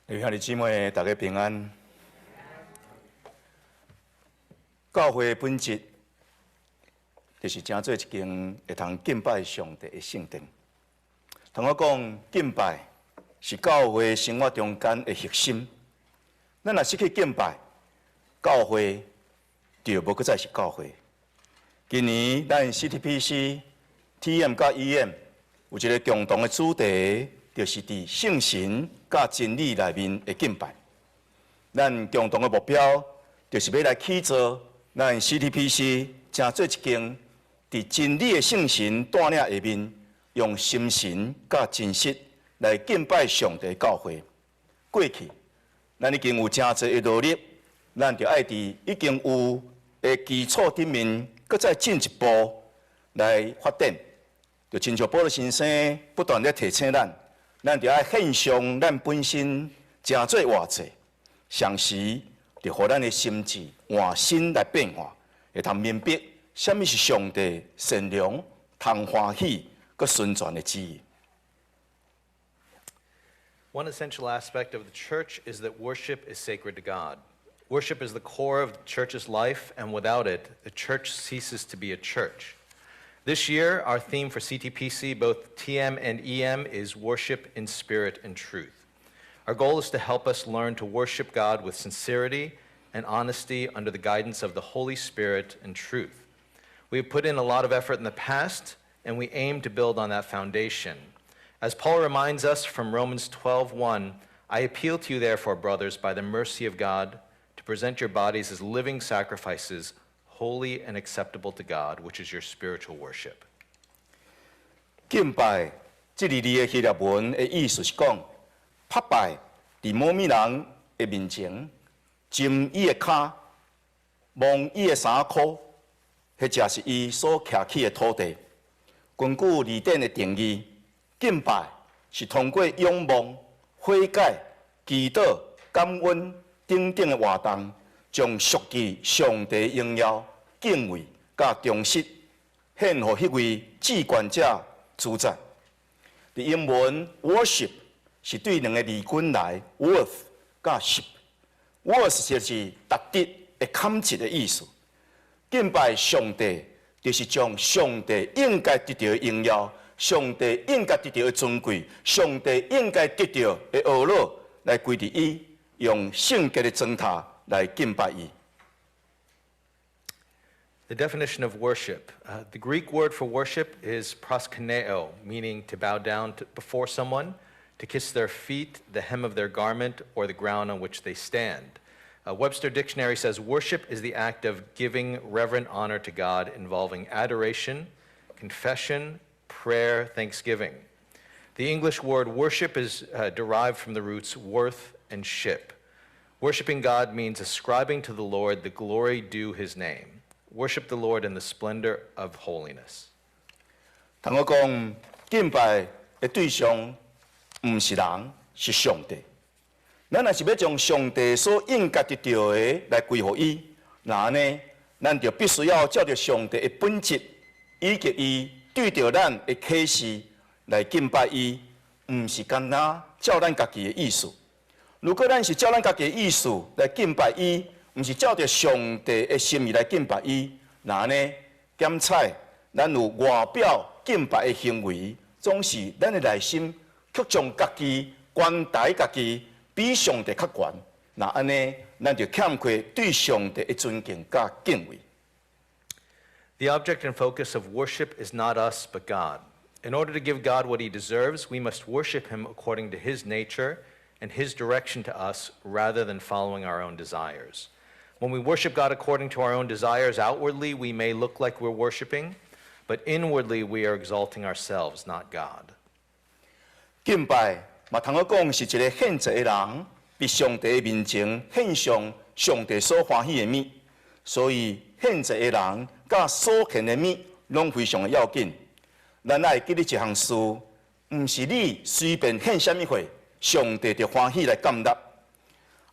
兄弟姊妹，大家平安。教会的本质，就是真做一间会通敬拜上帝的圣殿。同我讲，敬拜是教会生活中间的核心。咱若失去敬拜，教会就无搁再是教会。今年咱 CTPC、TM 甲 EM 有一个共同的主题。就是伫圣神甲真理内面的敬拜，咱共同的目标就是要来起造咱 CTPC 成做一间伫真理的圣神带领下面，用心神甲真实来敬拜上帝的教会。过去，咱已经有真侪的努力，咱就爱伫已经有的基础顶面，搁再进一步来发展。就亲像保罗先生不断咧提醒咱。咱就要献上咱本身真做活者，常时就互咱的心智换新来变化，会通明白什么是上帝善良、通欢喜、佮顺转的旨意。One essential aspect of the church is that worship is sacred to God. Worship is the core of the church's life, and without it, the church ceases to be a church. This year, our theme for CTPC, both TM and EM, is Worship in Spirit and Truth. Our goal is to help us learn to worship God with sincerity and honesty under the guidance of the Holy Spirit and truth. We have put in a lot of effort in the past, and we aim to build on that foundation. As Paul reminds us from Romans 12:1, I appeal to you, therefore, brothers, by the mercy of God, to present your bodies as living sacrifices, holy and acceptable to God, which is your spiritual worship. 敬拜这字的希腊文的意思是讲，拍拜伫某物人的面前，浸伊的脚，摸伊的衫裤，或者是伊所徛起的土地。根据字典的定义，敬拜是通过仰望、悔改、祈祷、感恩等等的活动。将属于上帝荣耀、敬畏、甲忠实献予迄位至高者主宰。伫英文 worship 是对两个字根来 worth 甲 ship。worth 就是值得、会堪值的意思。敬拜上帝就是将上帝应该得到的荣耀、上帝应该得到的尊贵、上帝应该得到的懊恼来归伫伊，用圣洁的糟蹋。来敬拜伊。The definition of worship. The Greek word for worship is proskuneo, meaning to bow down before someone, to kiss their feet, the hem of their garment, or the ground on which they stand. Webster Dictionary says worship is the act of giving reverent honor to God involving adoration, confession, prayer, thanksgiving. The English word worship is derived from the roots worth and ship. Worshipping God means ascribing to the Lord the glory due his name. Worship the Lord in the splendor of holiness. 同我讲，敬拜的对象唔是人，是上帝。咱若是要将上帝所应该得到的来归乎伊，那呢，咱就必须要照着上帝的本质，以及伊对着咱的启示来敬拜伊，唔是单单照咱家己的意思。如果咱是照咱家己的意思来敬拜伊，毋是照着上帝的心意来敬拜伊，那呢，检查咱有外表敬拜的行为，总是咱的内心却将家己关台家己比上帝较悬，那安尼咱就欠缺对上帝的尊敬甲敬畏。The object and focus of worship is not us but God. In order to give God what he deserves, we must worship him according to his nature and his direction to us rather than following our own desires. When we worship God according to our own desires, outwardly we may look like we're worshiping, but inwardly we are exalting ourselves, not God. 敬拜嘛，通我讲是一个献祭的人，伫上帝面前献上上帝所欢喜的物，所以献祭的人甲所献的物拢非常的要紧。咱爱记得一项事，毋是你随便献什么货。上帝就欢喜来感纳。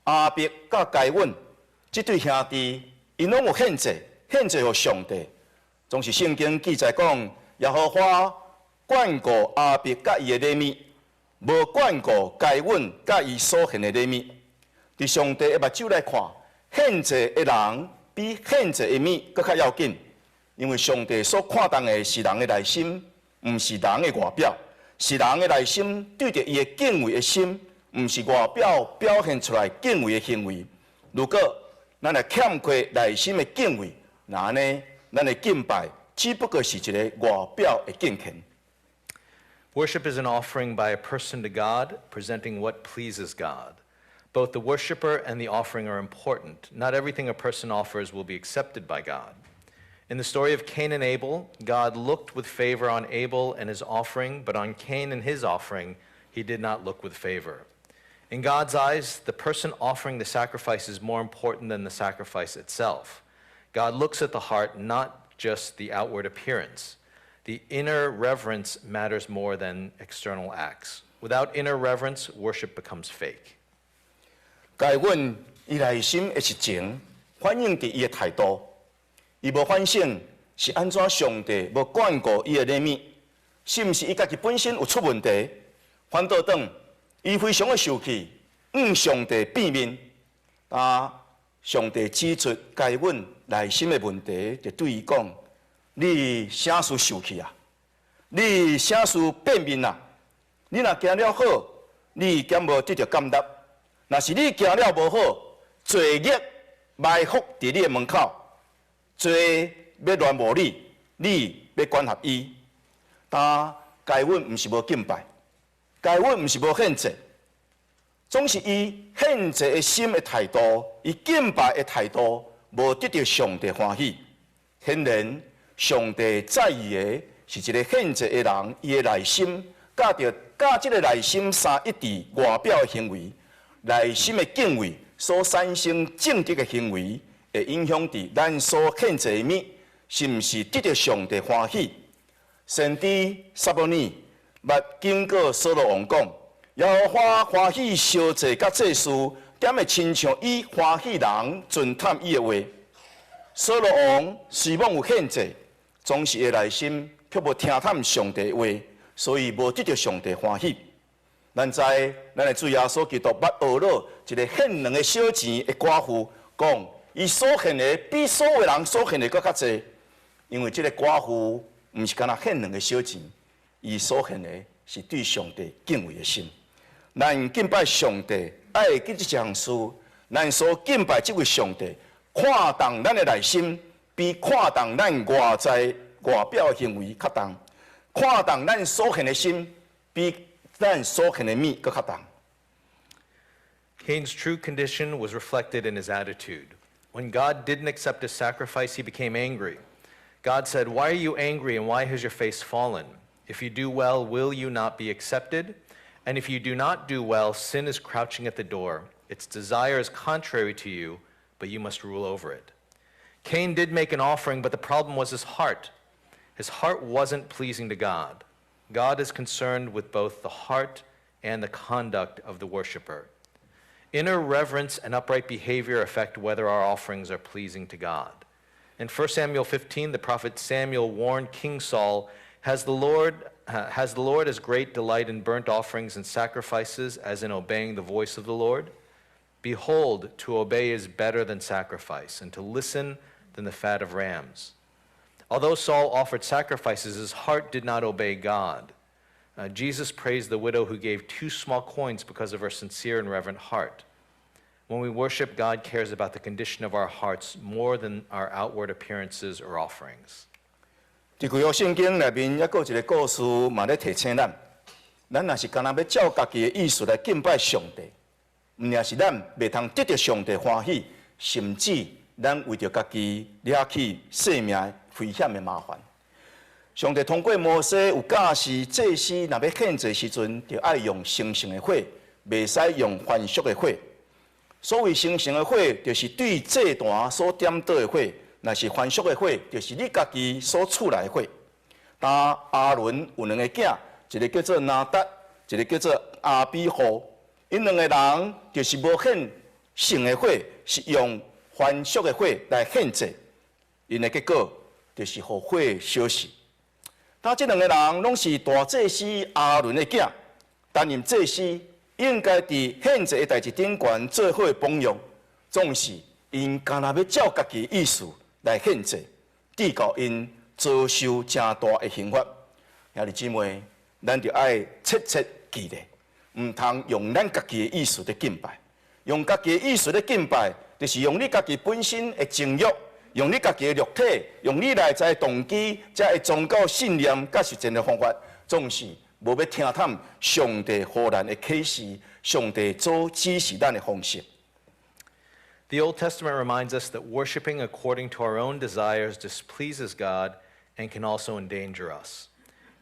阿伯甲该阮这对兄弟，因拢有献祭予上帝。总是圣经记载讲，耶和华眷顾阿伯甲伊的礼物，无管顾该阮甲伊所献的礼物。伫上帝的目睭来看，献祭的人比献祭的物搁较要紧，因为上帝所看重的是人的内心，毋是人的外表，是人的内心对着伊的敬畏的心，毋是外表表现出来敬畏的行为。如果咱来欠缺内心的敬畏，那安尼咱的敬拜只不过是一个外表的敬虔。Worship is an offering by a person to God, presenting what pleases God. Both the worshiper and the offering are important. Not everything a person offers will be accepted by God. In the story of Cain and Abel, God looked with favor on Abel and his offering, but on Cain and his offering, he did not look with favor. In God's eyes, the person offering the sacrifice is more important than the sacrifice itself. God looks at the heart, not just the outward appearance. The inner reverence matters more than external acts. Without inner reverence, worship becomes fake. 该阮伊内心的实情反映伫伊的态度，伊无反省是安怎上帝无管顾伊的礼物，是毋是伊家己本身有出问题？反倒等伊非常的生气，上帝变面。上帝指出该阮内心的问题，就对伊讲：你啥事生气啊？你啥事变面啊？你若行了好，你减无得到感答。若是你行了无好，罪孽埋伏伫你的门口，罪要乱无你，你要管辖伊。但该阮毋是无敬拜，该阮毋是无献祭，总是伊献祭的心的态度，伊敬拜的态度，无得到上帝欢喜。显然，上帝在意的是一个献祭的人，伊的内心甲即个内心相一致外表的行为。内心的敬畏所产生正直的行为，会影响伫咱所献祭的物，是毋是得到上帝欢喜？先知撒母耳捌经过扫罗王讲，耶和华欢喜烧祭甲祭司，点会亲像伊欢喜人尊探伊的话。扫罗王虽望有献祭，总是伊内心却无听探上帝的话，所以无得到上帝欢喜。咱知，咱的主耶稣基督捌学了一个献两个小钱的寡妇，讲伊所献的比所有人所献的搁较济，因为这个寡妇毋是干那献两个小钱，伊所献的是对上帝敬畏的心。咱敬拜上帝，爱记这件事，咱所敬拜这位上帝，看重咱的内心，比看重咱外在外表的行为较重，看重咱所献的心，比Cain's true condition was reflected in his attitude. When God didn't accept his sacrifice, he became angry. God said, "Why are you angry and why has your face fallen? If you do well, will you not be accepted? And if you do not do well, sin is crouching at the door. Its desire is contrary to you, but you must rule over it." Cain did make an offering, but the problem was his heart. His heart wasn't pleasing to God. God is concerned with both the heart and the conduct of the worshiper. Inner reverence and upright behavior affect whether our offerings are pleasing to God. In 1 Samuel 15, the prophet Samuel warned King Saul, has the Lord as great delight in burnt offerings and sacrifices as in obeying the voice of the Lord? Behold, to obey is better than sacrifice, and to listen than the fat of rams. Although Saul offered sacrifices, his heart did not obey God. Jesus praised the widow who gave 2 small coins because of her sincere and reverent heart. When we worship, God cares about the condition of our hearts more than our outward appearances or offerings. 伫旧约圣经内面，还有一个故事嘛咧提醒咱，咱若是干那要照家己的意思来敬拜上帝，毋然是咱袂通得到上帝欢喜，甚至咱为着家己惹起性命危险的麻烦。上帝通过摩西有教示，祭司若要献祭时阵，就爱用生成的火，袂使用凡俗的火。所谓生成的火，就是对祭坛所点倒的火；若是凡俗的火，就是你家己所厝内的火。但阿伦有2个囝，一个叫做拿达，一个叫做阿比户。因2个人就是无献圣的火，是用凡俗的火来献祭。因的结果就是互火烧死。但这2个人拢是大祭司阿伦的囝，担任祭司，应该伫献祭的代志顶悬做好的榜样。总是因干那要照家己的意思来献祭，直到因遭受正大的刑罚。兄弟姊妹，咱就爱切切记咧，唔通用咱家己的意思在敬拜，用家己的意思在敬拜，就是用你家己本身的情欲，用你家己的肉体，用你内在的动机，才会宗教信念甲实践的方法，总是无要听探上帝予咱的启示，上帝所指示咱的方式。The Old Testament reminds us that worshiping according to our own desires displeases God and can also endanger us.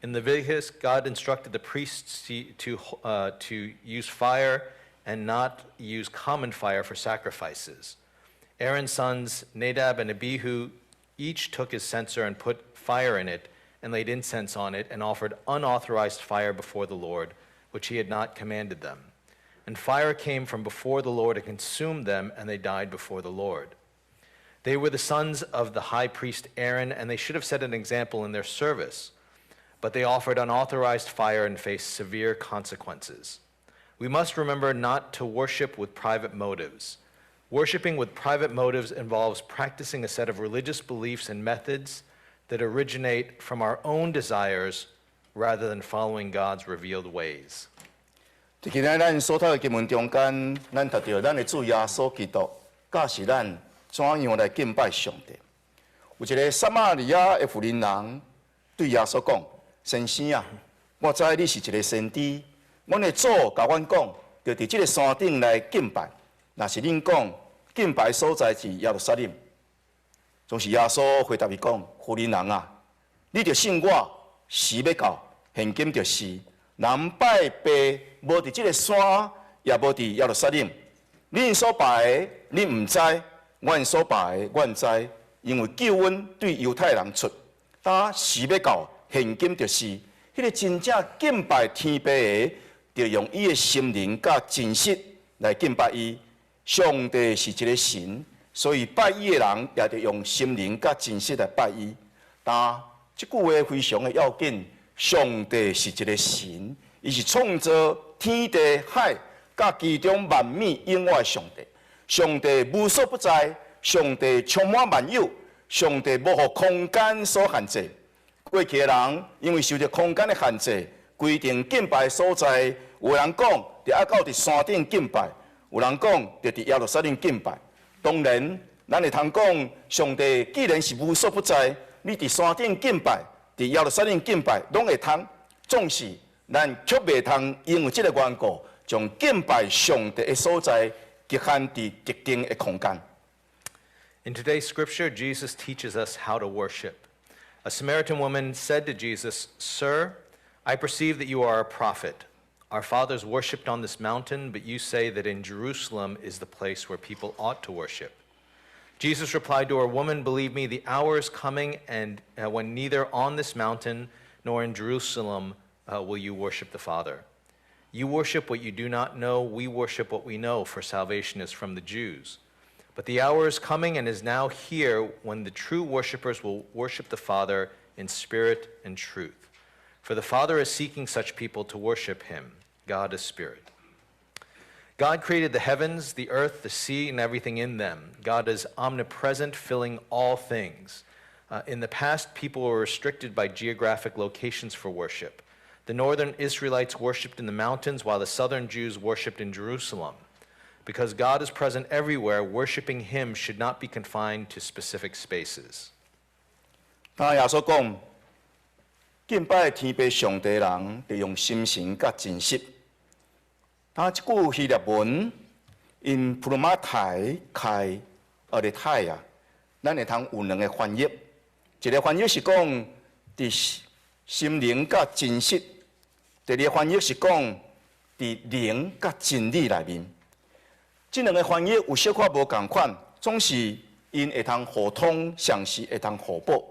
In Leviticus, God instructed the priests to use fire and not use common fire for sacrifices. Aaron's sons, Nadab and Abihu, each took his censer and put fire in it and laid incense on it and offered unauthorized fire before the Lord, which he had not commanded them. And fire came from before the Lord and consumed them, and they died before the Lord. They were the sons of the high priest Aaron, and they should have set an example in their service. But they offered unauthorized fire and faced severe consequences. We must remember not to worship with private motives. Worshipping with private motives involves practicing a set of religious beliefs and methods that originate from our own desires rather than following God's revealed ways. 伫今仔咱所读的经文中间，咱读到咱的主耶稣基督教示咱怎样来敬拜上帝。有一个撒玛利亚的妇人人对耶稣讲：“先生啊，我知你是一个先知，阮的主甲阮讲，就伫这个山顶来敬拜。若是恁讲敬拜所在是耶路撒冷，总是耶稣回答伊讲：妇人人啊，你着信我，时要到，现今就是。人拜拜无伫这个山，也无伫耶路撒冷。恁所拜的，恁唔知；阮所拜的，阮知。因为救恩对犹太人出，当时要到，现今就是。迄个真正敬拜天父的，就用伊的心灵甲真实来敬拜伊。上帝是一个神，所以拜伊的人也得用心灵甲真实来拜伊。但这句话非常的要紧。上帝是一个神，伊是创造天地海甲其中万物以外的上帝。上帝无所不在，上帝充满万有，上帝无互空间所限制。过去的人因为受到空间的限制，规定敬拜所在，有人讲就要到伫山顶敬拜，有人讲就伫耶路撒冷敬拜。当然，咱会通讲，上帝既然是无所不在，你伫山顶敬拜。伫耶路撒冷敬拜拢会通，总是咱却袂通因为这个缘故，将敬拜上帝的所在局限伫特定的空间。In today's scripture, Jesus teaches us how to worship. A Samaritan woman said to Jesus, "Sir, I perceive that you are a prophet. Our fathers worshipped on this mountain, but you say that in Jerusalem is the place where people ought to worship." Jesus replied to her, "Woman, believe me, the hour is coming and when neither on this mountain nor in Jerusalem will you worship the Father. You worship what you do not know. We worship what we know, for salvation is from the Jews. But the hour is coming and is now here when the true worshipers will worship the Father in spirit and truth. For the Father is seeking such people to worship him. God is spirit." God created the heavens, the earth, the sea, and everything in them. God is omnipresent, filling all things. In the past, people were restricted by geographic locations for worship. The northern Israelites worshipped in the mountains, while the southern Jews worshipped in Jerusalem. Because God is present everywhere, worshiping him should not be confined to specific spaces. 当耶稣讲，敬拜天父上帝的人，就用心神甲真实。他这句希腊文因普罗马泰开的泰啊，咱会通有两个翻译。一个翻译是讲伫心灵甲真实，第二个翻译是讲伫灵甲真理内面。这两个翻译有小可无共款，总是因会通互通，上是会通互补。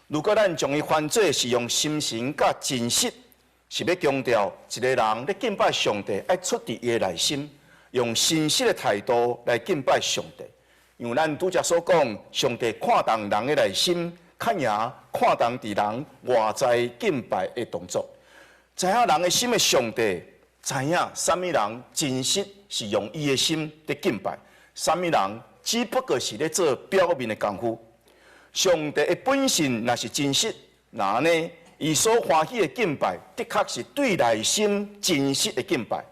如果咱将伊翻做是用心神甲真实。是要强调一个人咧敬拜上帝，爱出自伊的内心，用真实的态度来敬拜上帝。因为咱拄则所讲，上帝看重人的内心，较赢看重伫人外在敬拜的动作。知影人的心的上帝，知影什么人真实是用伊的心在敬拜，什么人只不过是咧做表面的功夫。上帝的本性若是真实，那呢，伊所欢喜的敬拜，的确是对内心真实的敬拜。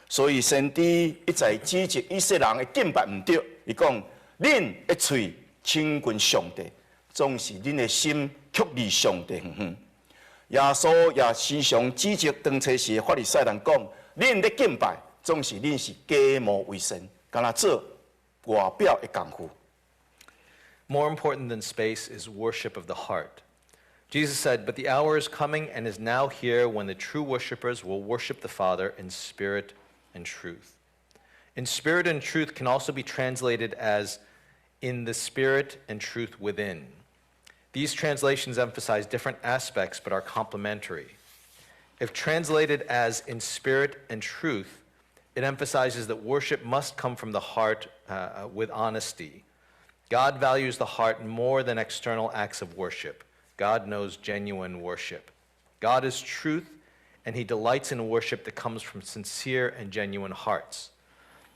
所以先知一再指责以色列人的敬拜唔对，伊讲：恁的嘴亲近上帝，总是恁的心却离上帝远远。耶稣也时常指责当初时的法利赛人讲：恁的敬拜总是恁是假冒为神，干那做外表的功夫。More important than space is worship of the heart. Jesus said, "But the hour is coming and is now here when the true worshipers will worship the Father in spirit and truth." In spirit and truth can also be translated as in the spirit and truth within. These translations emphasize different aspects but are complementary. If translated as in spirit and truth, it emphasizes that worship must come from the heart with honesty. God values the heart more than external acts of worship. God knows genuine worship. God is truth, and he delights in worship that comes from sincere and genuine hearts.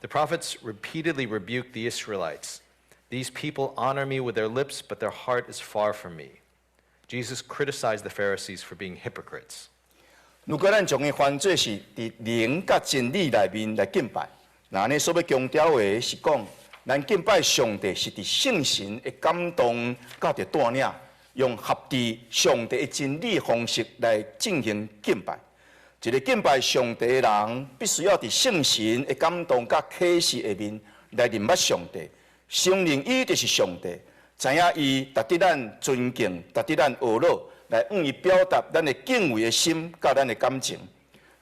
The prophets repeatedly rebuked the Israelites. These people honor me with their lips, but their heart is far from me. Jesus criticized the Pharisees for being hypocrites. 如果咱将伊翻做是伫灵甲真理内面来敬拜，那呢所要强调的是讲，咱敬拜上帝是伫圣神的感动甲着带领，用合伫上帝的真理方式来进行敬拜。一个敬拜上帝的人，必须要伫圣神的感动甲启示下面来认捌上帝，承认伊就是上帝，知影伊值得咱尊敬，值得咱学乐。来用伊表达咱的敬畏的心，甲咱的感情。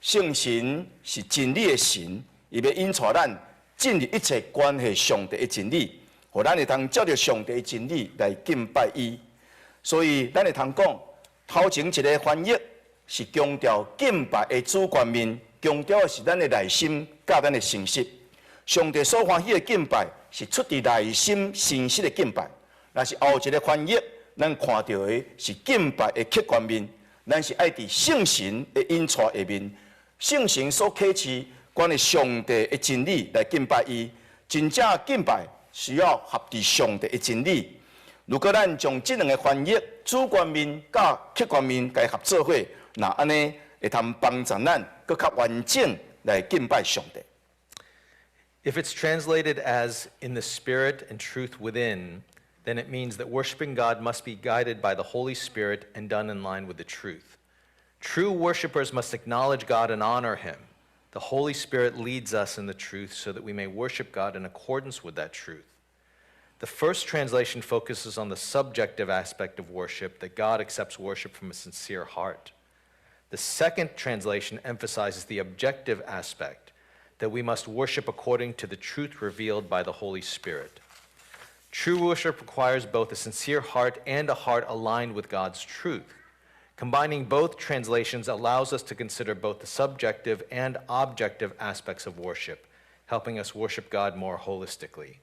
圣神是真理的神，伊要引带咱进入一切关系上帝的真理，互咱会通照着上帝的真理来敬拜伊。所以咱会通讲，头前一个翻译是强调敬拜的主观面，强调的是咱的内心甲咱的诚实。上帝所欢喜的敬拜是出自内心诚实的敬拜。若是后一个翻译。咱看到的是敬拜的客观面，咱是爱伫圣神的引带下面，圣神所启示关于上帝的真理来敬拜伊。真正敬拜需要合伫上帝的真理。如果咱将这两个翻译主观面甲客观面结合做伙，那安尼会通帮助咱更较完整来敬拜上帝。If it's translated as in the spirit and truth within, then it means that worshiping God must be guided by the Holy Spirit and done in line with the truth. True worshipers must acknowledge God and honor him. The Holy Spirit leads us in the truth so that we may worship God in accordance with that truth. The first translation focuses on the subjective aspect of worship, that God accepts worship from a sincere heart. The second translation emphasizes the objective aspect, that we must worship according to the truth revealed by the Holy Spirit. True worship requires both a sincere heart and a heart aligned with God's truth. Combining both translations allows us to consider both the subjective and objective aspects of worship, helping us worship God more holistically.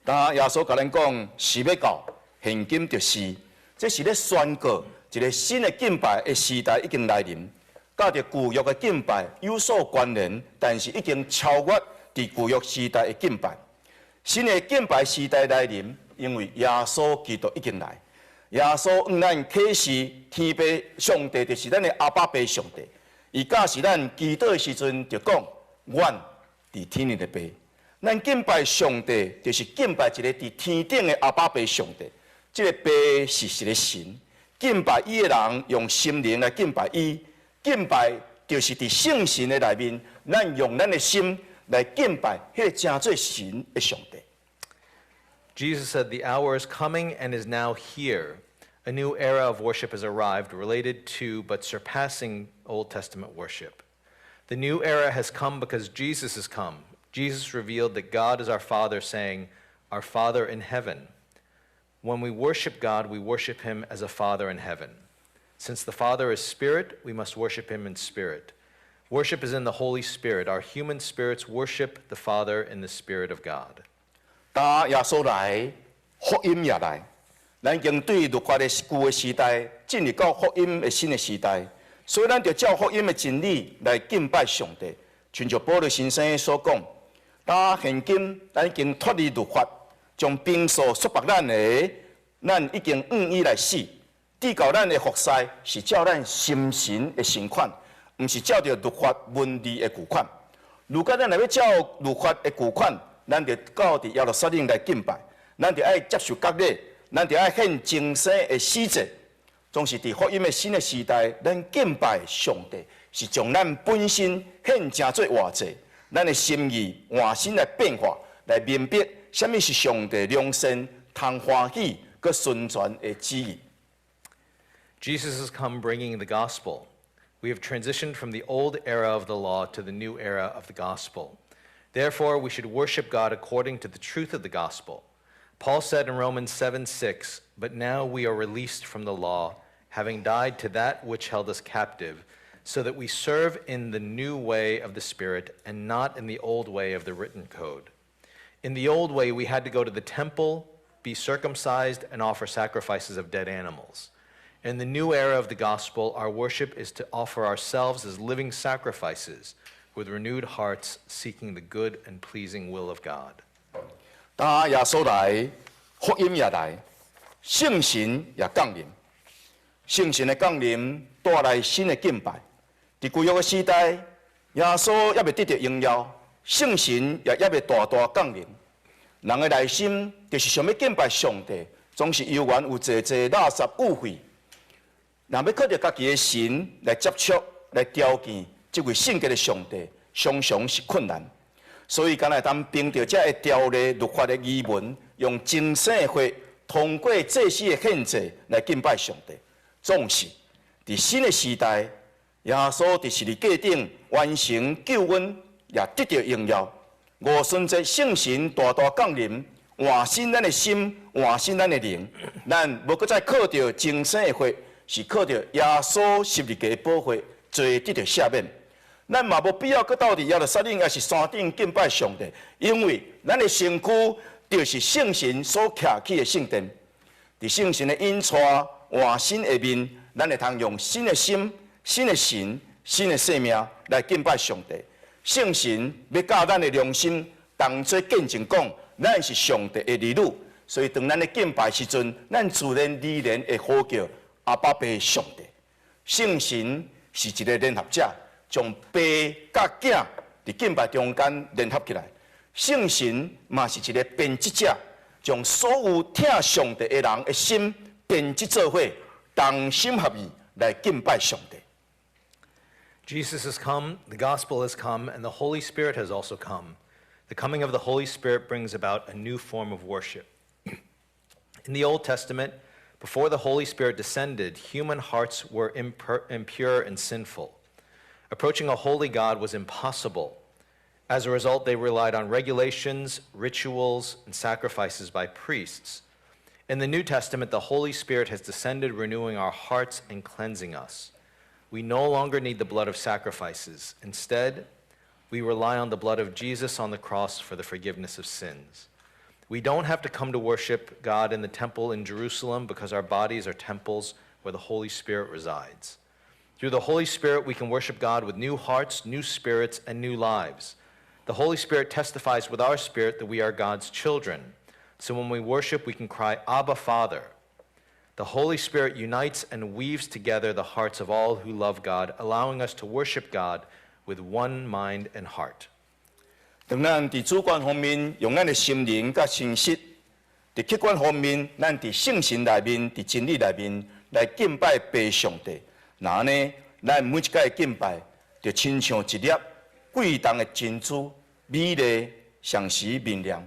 当耶稣甲咱讲时要到，现今就是这是咧宣告一个新的敬拜的时代已经来临，甲着旧约的敬拜有所关联，但是已经超越伫旧约时代的敬拜。新的敬拜时代来临，因为耶稣基督已经来。耶稣向咱启示天父上帝就是咱的阿爸爸上帝。伊假是咱祈祷的时阵，就讲阮伫天里的爸。咱敬拜上帝，就是敬拜一个伫天顶的阿爸爸上帝。这个爸是一个神，敬拜伊的人用心灵来敬拜伊。敬拜就是伫圣神的内面，咱用咱的心。来敬拜迄个真做神的上帝。Jesus said, "The hour is coming and is now here. A new era of worship has arrived, related to but surpassing Old Testament worship. The new era has come because Jesus has come. Jesus revealed that God is our Father, saying, 'Our Father in heaven.' When we worship God, we worship him as a Father in heaven. Since the Father is spirit, we must worship him in spirit. Worship is in the Holy Spirit. Our human spirits worship the Father in the Spirit of God." 当耶稣来，福音也来。咱已经对律法的旧的时代进入到福音的新的时代，所以咱就照福音的真理来敬拜上帝。亲像保罗先生所讲，但现今咱已经脱离律法，将兵所束缚咱的，咱已经以来死。递到咱的服侍是照咱心神的存款，毋是照着律法文字的旧款。如果咱若要照律法的旧款，咱就到伫耶路撒冷来敬拜，咱就爱接受割礼，咱就爱献精神的死者。总是伫福音的新的时代，咱敬拜上帝是将咱本身献成做活祭，咱的心意换新来变化，来明白什么是上帝良善、通欢喜、佮顺传的旨意。Jesus has come bringing the gospel. We have transitioned from the old era of the law to the new era of the gospel. Therefore, we should worship God according to the truth of the gospel. Paul said in Romans 7:6, "But now we are released from the law, having died to that which held us captive, so that we serve in the new way of the Spirit and not in the old way of the written code." In the old way, we had to go to the temple, be circumcised, and offer sacrifices of dead animals. In the new era of the gospel, our worship is to offer ourselves as living sacrifices with renewed hearts, seeking the good and pleasing will of God. 当耶稣来，福音也来，圣神也降临。圣神的降临带来新的敬拜。在旧约的时代，耶稣也未得到荣耀，圣神也未大大降临。人的内心就是想要敬拜上帝，总是犹原有济济垃圾误会。若要靠着家己的神来接触、来条件这位圣洁的上帝，常常是困难。所以，敢若当凭着这条例、律法的语文，用精神的血，通过祭司的献祭来敬拜上帝。总是伫新的时代，耶稣伫十字架顶完成救恩，也得到荣耀。五旬节圣神大大降临，换新咱的心，换新咱的灵。咱无搁再靠着精神的血。是靠着耶稣十字架的保护，罪得到赦免。咱嘛无必要搁到伫耶路撒冷，也是山顶敬拜上帝，因为咱的身躯就是圣神所徛起的圣殿。伫圣神的引带换新的面，咱会通用新的心、新的神、新的生命来敬拜上帝。圣神要教咱的良心，当作见证讲，咱是上帝的儿女。所以当咱的敬拜时阵，咱自然而然会呼叫。阿爸爸上帝，圣神是一个联合者，将爸甲囝伫敬拜中间联合起来。圣神嘛是一个编织者，将所有听上帝的人的心编织做伙，同心合意来敬拜上帝。Jesus has come, the gospel has come, and the Holy Spirit has also come. The coming of the Holy Spirit brings about a new form of worship. In the Old Testament, before the Holy Spirit descended, human hearts were impure and sinful. Approaching a holy God was impossible. As a result, they relied on regulations, rituals, and sacrifices by priests. In the New Testament, the Holy Spirit has descended, renewing our hearts and cleansing us. We no longer need the blood of sacrifices. Instead, we rely on the blood of Jesus on the cross for the forgiveness of sins. We don't have to come to worship God in the temple in Jerusalem because our bodies are temples where the Holy Spirit resides. Through the Holy Spirit, we can worship God with new hearts, new spirits, and new lives. The Holy Spirit testifies with our spirit that we are God's children. So when we worship, we can cry, Abba, Father. The Holy Spirit unites and weaves together the hearts of all who love God, allowing us to worship God with one mind and heart. 当咱伫主观方面用咱的心灵甲心识，伫客观方面，咱伫圣神内面、伫真理内面来敬拜爸上帝。那呢，咱每一届的敬拜，就亲像一粒贵重的珍珠，美丽、常时明亮。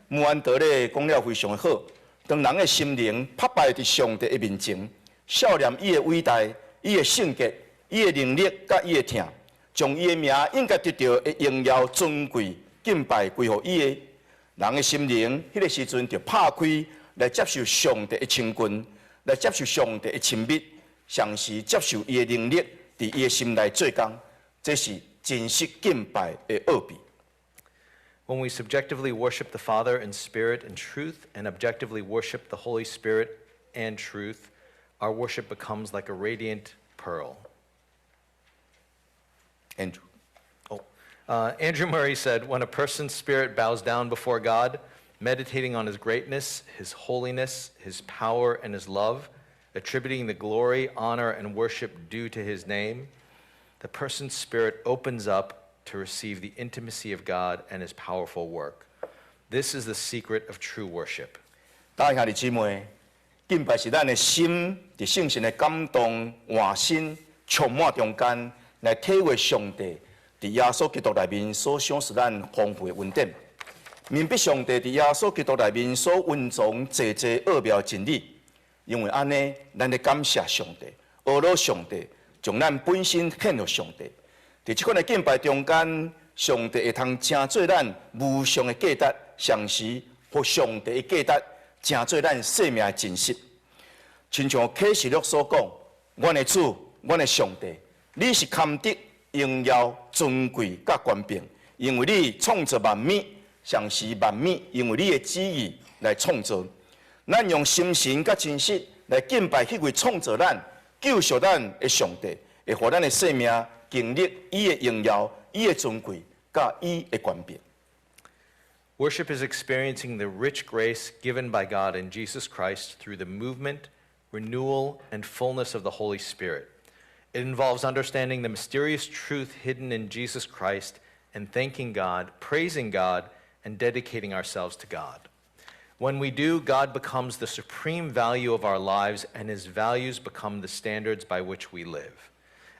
穆安德咧讲了非常的好，当人的心灵拍败伫上帝的面前，少念伊的伟大、伊的圣洁、伊的能力甲伊的疼。将伊的名应该得到的荣耀尊贵敬拜归乎伊的，人的心灵，迄个时阵就拍开来接受上帝的亲近，来接受上帝的亲密，常时接受伊的能力，伫伊的心内做工，这是真实敬拜的奥秘。When we subjectively worship the Father in spirit and truth, and objectively worship the Holy Spirit and truth, our worship becomes like a radiant pearl. Andrew. Andrew Murray said, when a person's spirit bows down before God, meditating on his greatness, his holiness, his power, and his love, attributing the glory, honor, and worship due to his name, the person's spirit opens up to receive the intimacy of God and his powerful work. This is the secret of true worship. 大兄弟姊妹，敬拜是咱的心伫圣神的感动、换心、充满中间，来体会上帝伫耶稣基督内面所赏赐咱丰富的恩典。明白上帝伫耶稣基督内面所蕴藏济济奥妙真理，因为安尼，咱咧感谢上帝，阿罗上帝，将咱本身献予上帝。伫即款的敬拜中间，上帝会通成做咱无上的价值，同时互上帝的价值成做咱生命的真实。亲像启示录所讲，阮的主，阮的上帝，你是堪得荣耀、尊贵、甲权柄，因为你创造万物。上时万物，因为你的旨意来创造，咱用心神甲真实来敬拜迄位创造咱、救赎咱的上帝，会互咱的生命经历伊的荣耀、伊的尊贵，甲伊的权柄。Worship is experiencing the rich grace given by God in Jesus Christ through the movement, renewal, and fullness of the Holy Spirit. It involves understanding the mysterious truth hidden in Jesus Christ and thanking God, praising God, and dedicating ourselves to God. When we do, God becomes the supreme value of our lives, and his values become the standards by which we live.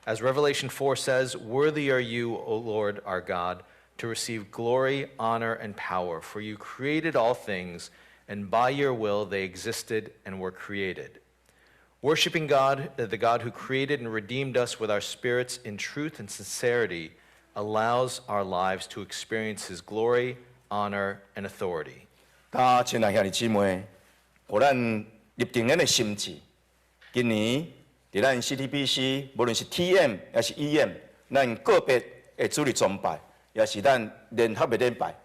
As Revelation 4 says, "Worthy are you, O Lord our God, to receive glory, honor, and power, for you created all things, and by your will they existed and were created." Worshipping God, the God who created and redeemed us with our spirits in truth and sincerity, allows our lives to experience his glory, honor, and authority. 甲亲爱兄弟姊妹，互咱立定咱的心志。今年伫咱 CTBC， 无论是 TM 还是 EM， 咱个别的主日崇拜，也是咱联合的礼拜，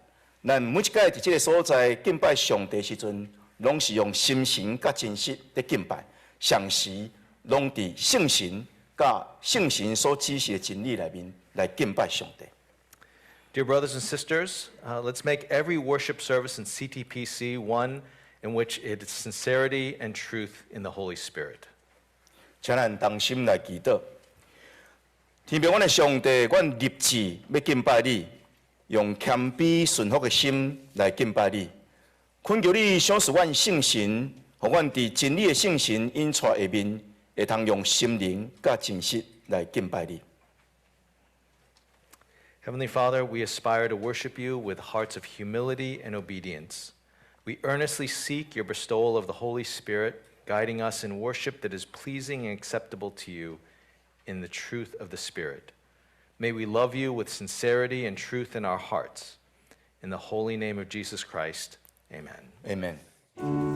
咱每一届伫这个所在敬拜上帝时阵，拢是用心神甲真实的敬拜，上时拢伫圣神甲圣神所指示的真理内面来敬拜上帝。Dear brothers and sisters, let's make every worship service in CTPC one in which it is sincerity and truth in the Holy Spirit. 请咱同心来祈祷。天父，阮的上帝，阮立志要敬拜你，用谦卑顺服的心来敬拜你。恳求你赏赐阮圣神，互阮伫真理的圣神引出下面，会通用心灵甲真实来敬拜你。Heavenly Father, we aspire to worship you with hearts of humility and obedience. We earnestly seek your bestowal of the Holy Spirit, guiding us in worship that is pleasing and acceptable to you in the truth of the Spirit. May we love you with sincerity and truth in our hearts. In the holy name of Jesus Christ, amen. Amen.